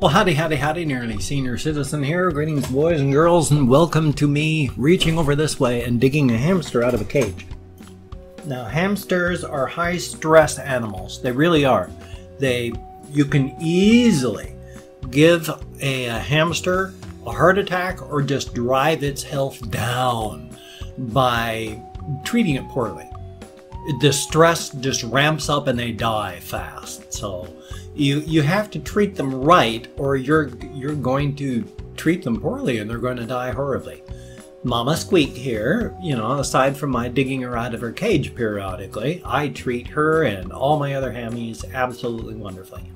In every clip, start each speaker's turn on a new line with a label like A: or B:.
A: Well, howdy, howdy, howdy, nearly senior citizen here. Greetings, boys and girls, and welcome to me reaching over this way and digging a hamster out of a cage. Now, hamsters are high-stress animals. They really are. You can easily give a hamster a heart attack or just drive its health down by treating it poorly. The stress just ramps up and they die fast. So you have to treat them right, or you're going to treat them poorly and they're going to die horribly. Mama Squeak here, you know, aside from my digging her out of her cage periodically, I treat her and all my other hammies absolutely wonderfully.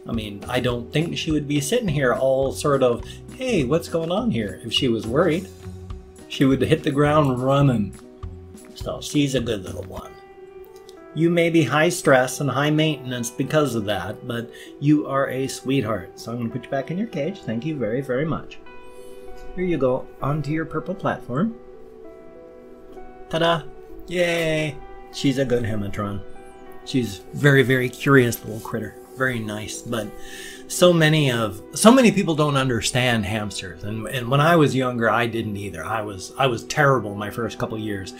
A: I mean, I don't think she would be sitting here all sort of, hey, what's going on here? If she was worried, she would hit the ground running. So she's a good little one. You may be high stress and high maintenance because of that, but you are a sweetheart. So I'm going to put you back in your cage. Thank you very, very much. Here you go, onto your purple platform. Ta-da! Yay! She's a good hematron. She's very, very curious little critter. Very nice, but so many people don't understand hamsters, and when I was younger I didn't either. I was terrible my first couple years.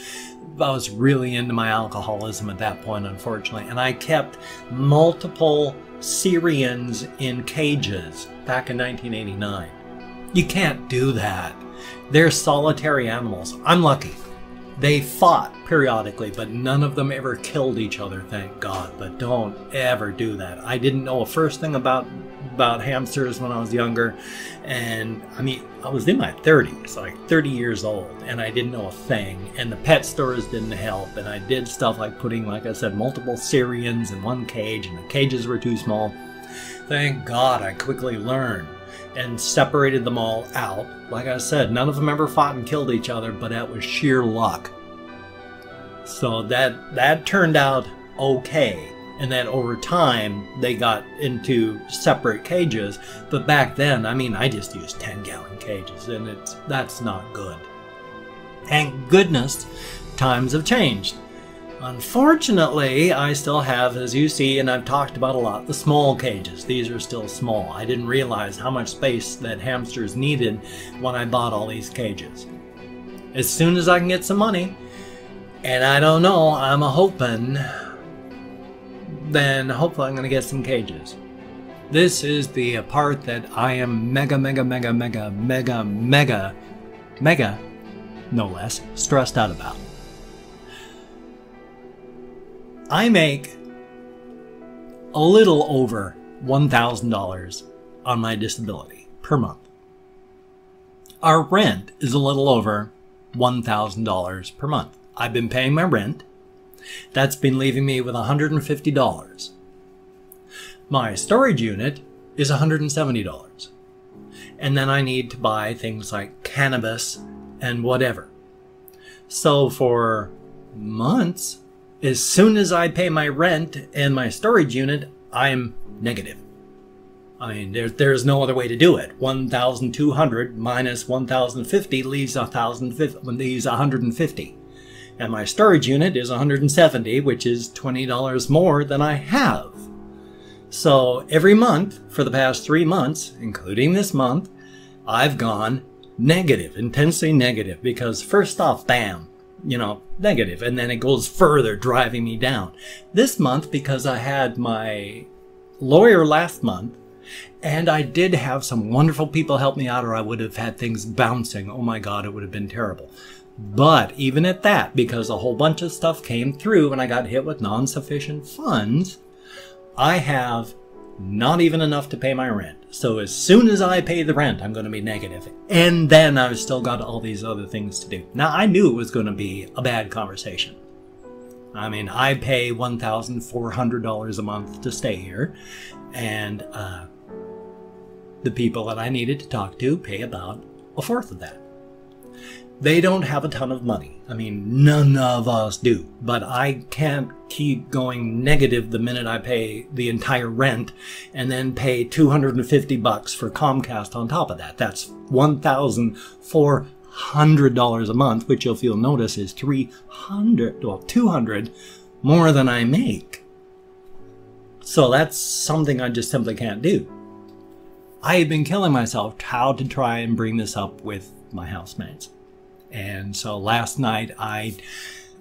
A: I was really into my alcoholism at that point, unfortunately, and I kept multiple Syrians in cages back in 1989. You can't do that. They're solitary animals. I'm lucky. They fought periodically, but none of them ever killed each other, thank God. But don't ever do that. I didn't know a first thing about hamsters when I was younger. And I mean, I was in my 30s, like 30 years old, and I didn't know a thing. And the pet stores didn't help. And I did stuff like putting, like I said, multiple Syrians in one cage, and the cages were too small. Thank God I quickly learned and separated them all out. Like I said, none of them ever fought and killed each other, but that was sheer luck. So that turned out okay. And then over time, they got into separate cages. But back then, I mean, I just used 10-gallon cages, and that's not good. Thank goodness, times have changed. Unfortunately, I still have, as you see, and I've talked about a lot, the small cages. These are still small. I didn't realize how much space that hamsters needed when I bought all these cages. As soon as I can get some money, and I don't know, I'm hoping, then hopefully I'm going to get some cages. This is the part that I am mega, no less, stressed out about. I make a little over $1,000 on my disability per month. Our rent is a little over $1,000 per month. I've been paying my rent. That's been leaving me with $150. My storage unit is $170. And then I need to buy things like cannabis and whatever. So for months, as soon as I pay my rent and my storage unit, I'm negative. I mean, there's no other way to do it. 1,200 minus 1,050 leaves 150. And my storage unit is 170, which is $20 more than I have. So every month for the past 3 months, including this month, I've gone negative, intensely negative, because first off, bam, you know, negative, and then it goes further, driving me down. This month, because I had my lawyer last month, and I did have some wonderful people help me out, or I would have had things bouncing. Oh my God, it would have been terrible. But even at that, because a whole bunch of stuff came through and I got hit with non-sufficient funds, I have not even enough to pay my rent. So as soon as I pay the rent, I'm going to be negative. And then I've still got all these other things to do. Now, I knew it was going to be a bad conversation. I mean, I pay $1,400 a month to stay here. And the people that I needed to talk to pay about a fourth of that. They don't have a ton of money. I mean, none of us do. But I can't keep going negative the minute I pay the entire rent and then pay $250 for Comcast on top of that. That's $1,400 a month, which if you'll notice is $200 more than I make. So that's something I just simply can't do. I had been killing myself how to try and bring this up with my housemates. And so last night I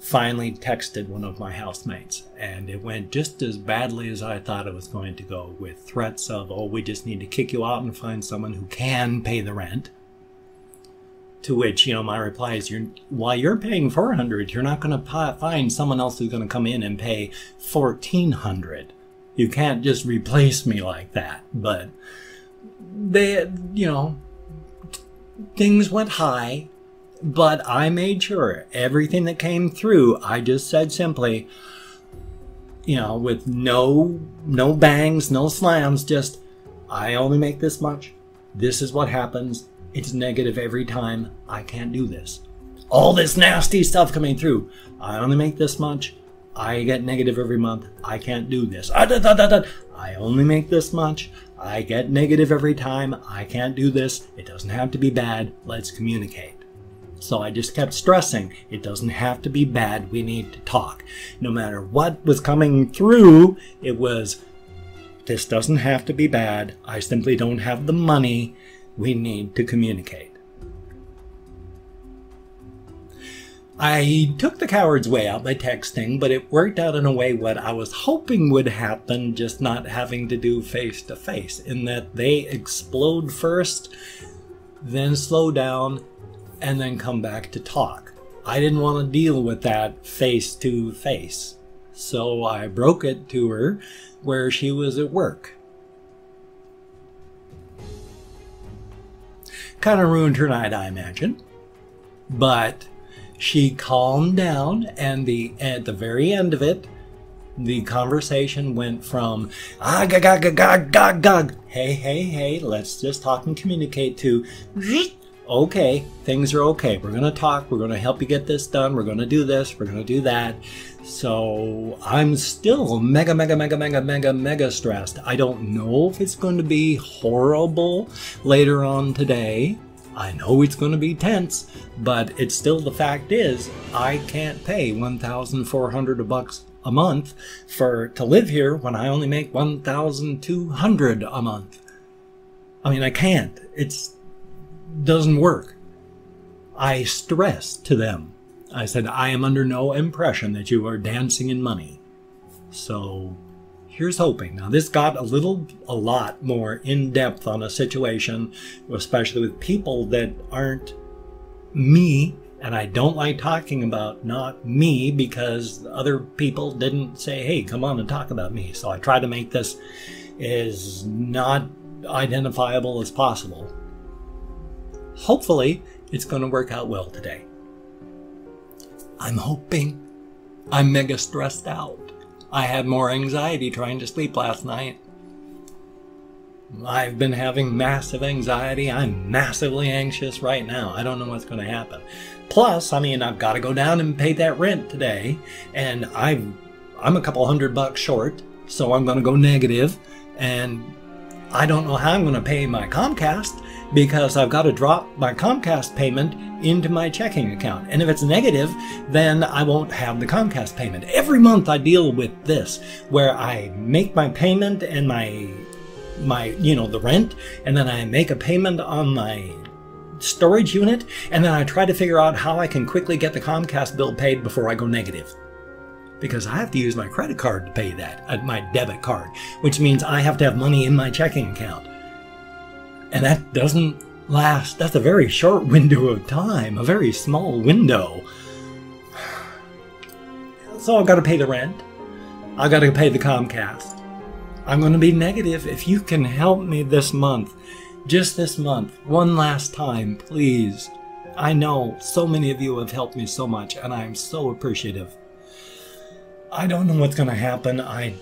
A: finally texted one of my housemates, and it went just as badly as I thought it was going to go, with threats of, oh, we just need to kick you out and find someone who can pay the rent. To which, my reply is, while you're paying $400, you're not going to find someone else who's going to come in and pay $1,400. You can't just replace me like that. But they, things went high, but I made sure everything that came through, I just said simply, with no bangs, no slams, just, I only make this much. This is what happens. It's negative every time. I can't do this. All this nasty stuff coming through. I only make this much. I get negative every month. I can't do this. I only make this much. I get negative every time. I can't do this. It doesn't have to be bad. Let's communicate. So I just kept stressing, it doesn't have to be bad. We need to talk. No matter what was coming through, it was, this doesn't have to be bad. I simply don't have the money. We need to communicate. I took the coward's way out by texting, but it worked out in a way what I was hoping would happen, just not having to do face-to-face, in that they explode first, then slow down, and then come back to talk. I didn't want to deal with that face-to-face, so I broke it to her where she was at work. Kind of ruined her night, I imagine, but she calmed down, and at the very end of it, the conversation went from hey, let's just talk and communicate, to okay, things are okay. We're going to talk. We're going to help you get this done. We're going to do this. We're going to do that. So I'm still mega stressed. I don't know if it's going to be horrible later on today. I know it's going to be tense, but it's still, the fact is, I can't pay $1,400 a month to live here when I only make $1,200 a month. I mean, I can't. Doesn't work. I stressed to them. I said, I am under no impression that you are dancing in money. So here's hoping. Now, this got a lot more in depth on a situation, especially with people that aren't me. And I don't like talking about not me, because other people didn't say, hey, come on and talk about me. So I try to make this as not identifiable as possible. Hopefully, it's going to work out well today. I'm hoping. I'm mega stressed out. I had more anxiety trying to sleep last night. I've been having massive anxiety. I'm massively anxious right now. I don't know what's going to happen. Plus, I've got to go down and pay that rent today, and I'm a couple $100 short, so I'm going to go negative, and I don't know how I'm going to pay my Comcast, because I've got to drop my Comcast payment into my checking account. And if it's negative, then I won't have the Comcast payment. Every month I deal with this, where I make my payment and my the rent, and then I make a payment on my storage unit, and then I try to figure out how I can quickly get the Comcast bill paid before I go negative. Because I have to use my credit card to pay that, my debit card, which means I have to have money in my checking account. And that doesn't last. That's a very short window of time, a very small window. So I've got to pay the rent. I've got to pay the Comcast. I'm going to be negative. If you can help me this month, just this month, one last time, please. I know so many of you have helped me so much, and I'm so appreciative. I don't know what's going to happen. I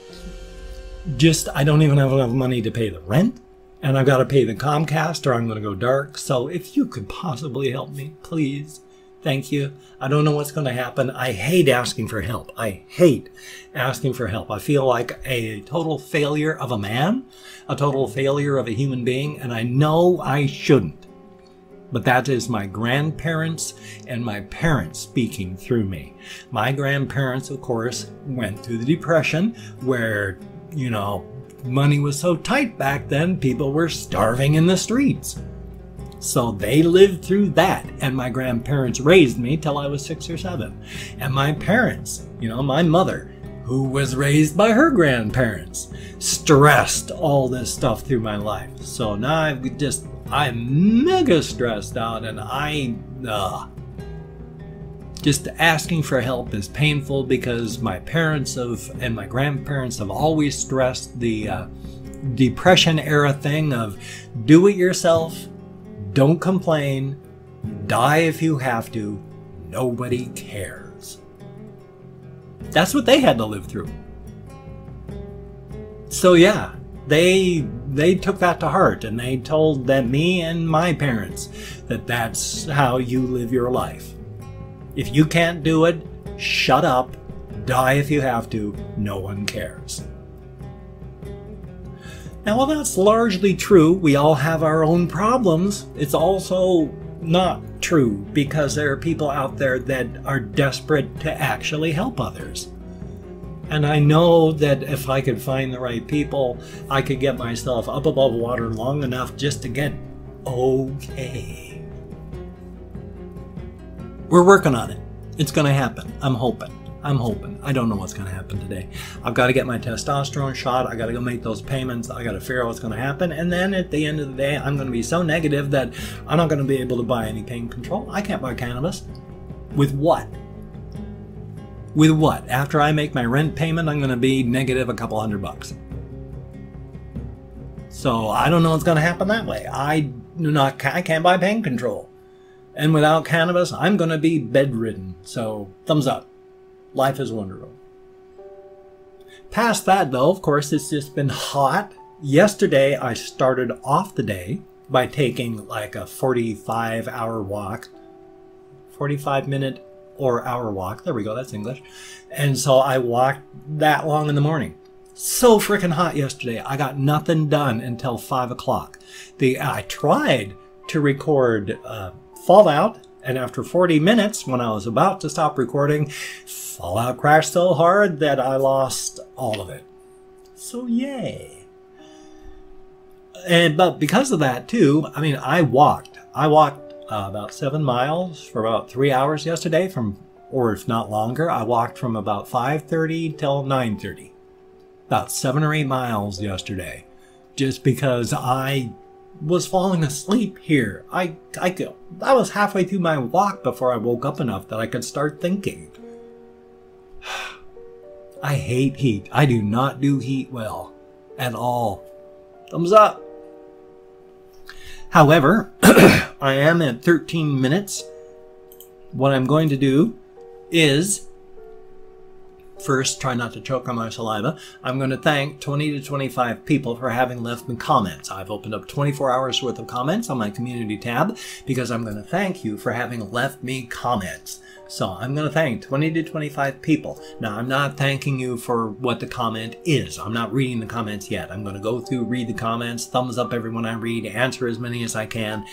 A: don't even have enough money to pay the rent. And I've got to pay the Comcast, or I'm going to go dark. So if you could possibly help me, please. Thank you. I don't know what's going to happen. I hate asking for help. I hate asking for help. I feel like a total failure of a man, a total failure of a human being, and I know I shouldn't. But that is my grandparents and my parents speaking through me. My grandparents, of course, went through the Depression, where, money was so tight back then, people were starving in the streets. So they lived through that, and my grandparents raised me till I was 6 or 7. And my parents, you know, my mother, who was raised by her grandparents, stressed all this stuff through my life. So now I'm mega stressed out, and just asking for help is painful because my parents and my grandparents have always stressed the Depression era thing of do it yourself, don't complain, die if you have to, nobody cares. That's what they had to live through. So yeah, they took that to heart, and they told me and my parents that that's how you live your life. If you can't do it, shut up, die if you have to, no one cares. Now, while that's largely true, we all have our own problems, it's also not true because there are people out there that are desperate to actually help others. And I know that if I could find the right people, I could get myself up above water long enough just to get okay. We're working on it. It's going to happen. I'm hoping. I don't know what's going to happen today. I've got to get my testosterone shot. I got to go make those payments. I got to figure out what's going to happen. And then at the end of the day, I'm going to be so negative that I'm not going to be able to buy any pain control. I can't buy cannabis. With what? With what? After I make my rent payment, I'm going to be negative a couple $100. So I don't know what's going to happen that way. I can't buy pain control. And without cannabis, I'm going to be bedridden. So thumbs up. Life is wonderful. Past that, though, of course, it's just been hot. Yesterday, I started off the day by taking like a 45-hour walk. 45-minute or hour walk. There we go. That's English. And so I walked that long in the morning. So freaking hot yesterday. I got nothing done until 5 o'clock. I tried to record Fallout. And after 40 minutes, when I was about to stop recording, Fallout crashed so hard that I lost all of it. So yay. But because of that too, I mean, I walked about 7 miles for about 3 hours yesterday, or if not longer. I walked from about 5:30 till 9:30. About 7 or 8 miles yesterday, just because I was falling asleep here. I was halfway through my walk before I woke up enough that I could start thinking. I hate heat. I do not do heat well at all. Thumbs up. However, I am at 13 minutes. What I'm going to do is first, try not to choke on my saliva. I'm going to thank 20 to 25 people for having left me comments. I've opened up 24 hours worth of comments on my community tab because I'm going to thank you for having left me comments. So I'm going to thank 20 to 25 people. Now, I'm not thanking you for what the comment is. I'm not reading the comments yet. I'm going to go through, read the comments, thumbs up everyone I read, answer as many as I can.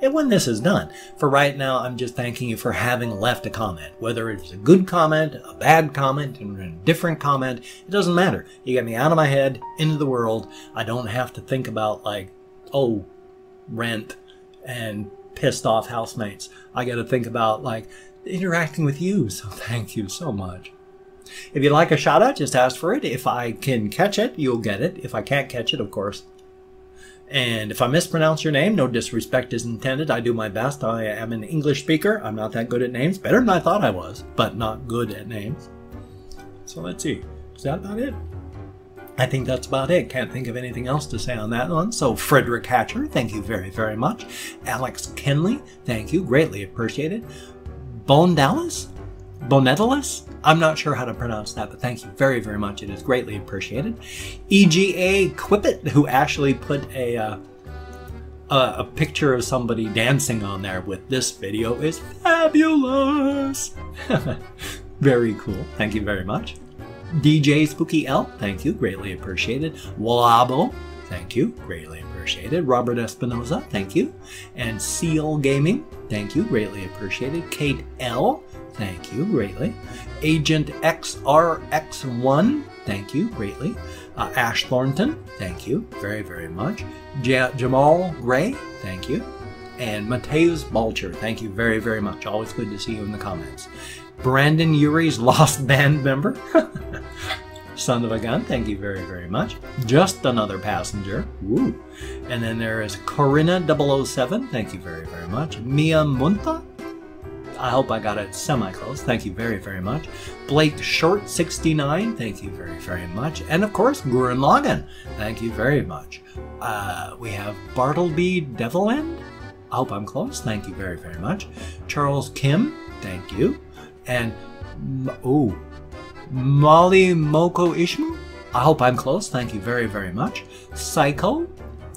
A: And when this is done, for right now, I'm just thanking you for having left a comment. Whether it's a good comment, a bad comment, and a different comment, it doesn't matter. You get me out of my head, into the world. I don't have to think about like, oh, rent and pissed off housemates. I got to think about like interacting with you. So thank you so much. If you'd like a shout out, just ask for it. If I can catch it, you'll get it. If I can't catch it, of course. And if I mispronounce your name, no disrespect is intended. I do my best. I am an English speaker. I'm not that good at names. Better than I thought I was, but not good at names. So let's see. Is that about it? I think that's about it. Can't think of anything else to say on that one. So Frederick Hatcher, thank you very, very much. Alex Kenley, thank you. Greatly appreciated. Bonetalis? I'm not sure how to pronounce that, but thank you very, very much. It is greatly appreciated. EGA Quippet, who actually put a picture of somebody dancing on there with this video, is fabulous. Very cool. Thank you very much. DJ Spooky L, thank you. Greatly appreciated. Wallabo, thank you. Greatly appreciated. Robert Espinoza, thank you. And Seal Gaming, thank you. Greatly apprecited. Kate L, thank you greatly. Agent XRX1, thank you greatly. Ash Thornton, thank you very, very much. Jamal Gray, thank you. And Mateus Balcher, thank you very, very much. Always good to see you in the comments. Brandon Uri's lost band member. Son of a gun, thank you very, very much. Just another passenger. Woo. And then there is Corinna 007, thank you very, very much. Mia Munta, I hope I got it semi-close. Thank you very, very much. Blake Short 69, thank you very, very much. And of course, Gurren Logan, thank you very much. We have Bartleby Deviland. I hope I'm close. Thank you very, very much. Charles Kim, thank you. And, Molly Moko Ishmu, I hope I'm close. Thank you very, very much. Psycho,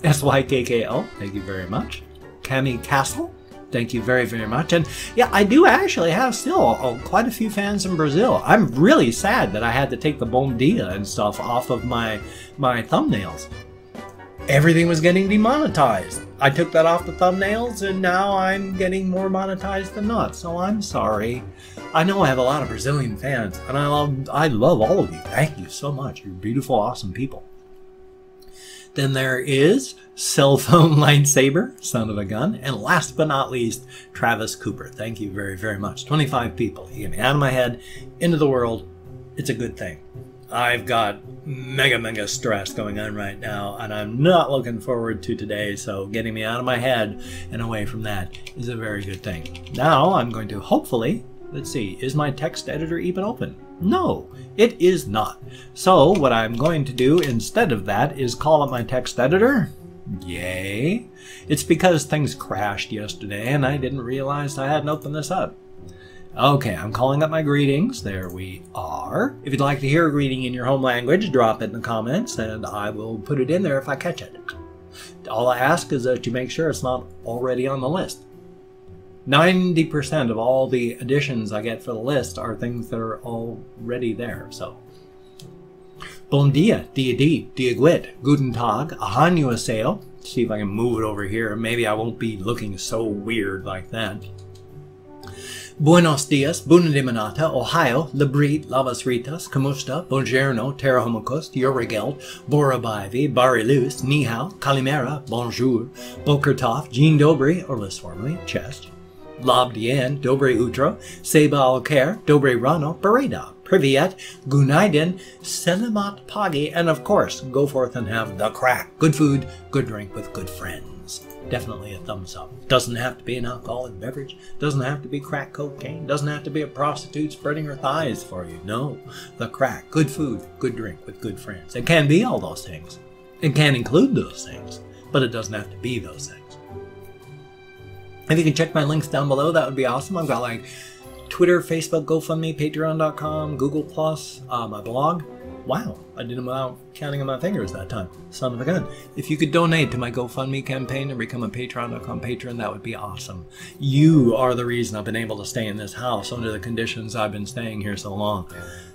A: SYKKO, thank you very much. Cami Castle, thank you very, very much. And yeah, I do actually have still quite a few fans in Brazil. I'm really sad that I had to take the Bom Dia and stuff off of my thumbnails. Everything was getting demonetized. I took that off the thumbnails and now I'm getting more monetized than not. So I'm sorry. I know I have a lot of Brazilian fans and I love all of you. Thank you so much. You're beautiful, awesome people. Then there is Cell Phone Lightsaber, son of a gun. And last but not least, Travis Cooper. Thank you very, very much. 25 people. You get me out of my head, into the world. It's a good thing. I've got mega stress going on right now, and I'm not looking forward to today, so getting me out of my head and away from that is a very good thing. Now I'm going to hopefully, let's see, is my text editor even open? No, it is not. So what I'm going to do instead of that is call up my text editor. Yay. It's because things crashed yesterday and I didn't realize I hadn't opened this up. Okay, I'm calling up my greetings. There we are. If you'd like to hear a greeting in your home language, drop it in the comments and I will put it in there if I catch it. All I ask is that you make sure it's not already on the list. 90% of all the additions I get for the list are things that are already there, so. Bom dia, dia di, dia guet, guten tag, annyeonghaseyo. See if I can move it over here. Maybe I won't be looking so weird like that. Buenos dias, bunadimanata, Ohio, Librit, Lavas Ritas, Kamusta, Bonjourno, Terahomokos, Yorigeld, Borabaivi, Barilus, Nihao, Kalimera, Bonjour, Bokertov, Jean Dobry, or less formally, Chest, Labdien, Dobre Utro, Seba Alker, Dobre Rano, Bereda, Privyet, Gunaiden, Selamat Pagi, and of course, go forth and have the crack. Good food, good drink with good friends. Definitely a thumbs up. Doesn't have to be an alcoholic beverage. Doesn't have to be crack cocaine. Doesn't have to be a prostitute spreading her thighs for you. No, the crack. Good food, good drink with good friends. It can be all those things. It can include those things, but it doesn't have to be those things. If you can check my links down below, that would be awesome. I've got like Twitter, Facebook, GoFundMe, Patreon.com, Google+, my blog. Wow, I did them without counting on my fingers that time. Son of a gun. If you could donate to my GoFundMe campaign and become a Patreon.com patron, that would be awesome. You are the reason I've been able to stay in this house under the conditions I've been staying here so long.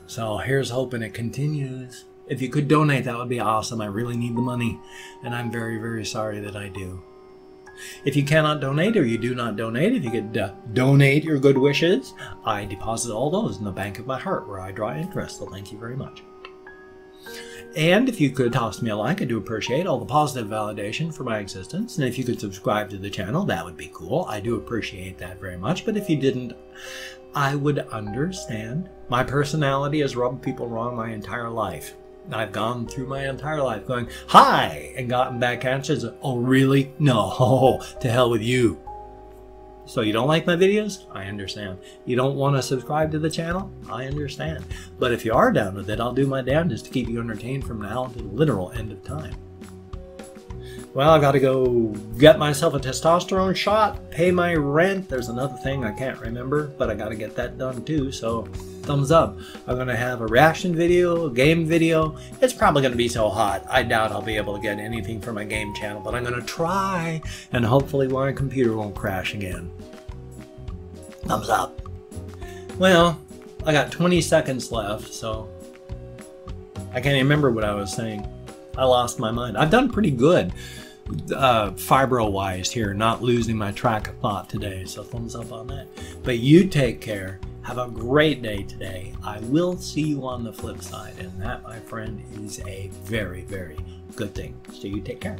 A: So here's hoping it continues. If you could donate, that would be awesome. I really need the money, and I'm very, very sorry that I do. If you cannot donate or you do not donate, if you could donate your good wishes, I deposit all those in the bank of my heart where I draw interest, so thank you very much. And if you could toss me a like, I do appreciate all the positive validation for my existence. And if you could subscribe to the channel, that would be cool. I do appreciate that very much. But if you didn't, I would understand. My personality has rubbed people wrong my entire life. I've gone through my entire life going, hi, and gotten back answers. Oh, really? No, to hell with you. So you don't like my videos? I understand. You don't want to subscribe to the channel? I understand. But if you are down with it, I'll do my damnedest to keep you entertained from now to the literal end of time. Well, I gotta go get myself a testosterone shot, pay my rent. There's another thing I can't remember, but I gotta get that done too, so thumbs up. I'm gonna have a reaction video, a game video. It's probably gonna be so hot, I doubt I'll be able to get anything from my game channel, but I'm gonna try, and hopefully my computer won't crash again. Thumbs up. Well, I got 20 seconds left, so I can't even remember what I was saying. I lost my mind. I've done pretty good. fibro-wise here, not losing my track of thought today. So thumbs up on that. But you take care. Have a great day today. I will see you on the flip side. And that, my friend, is a very, very good thing. So you take care.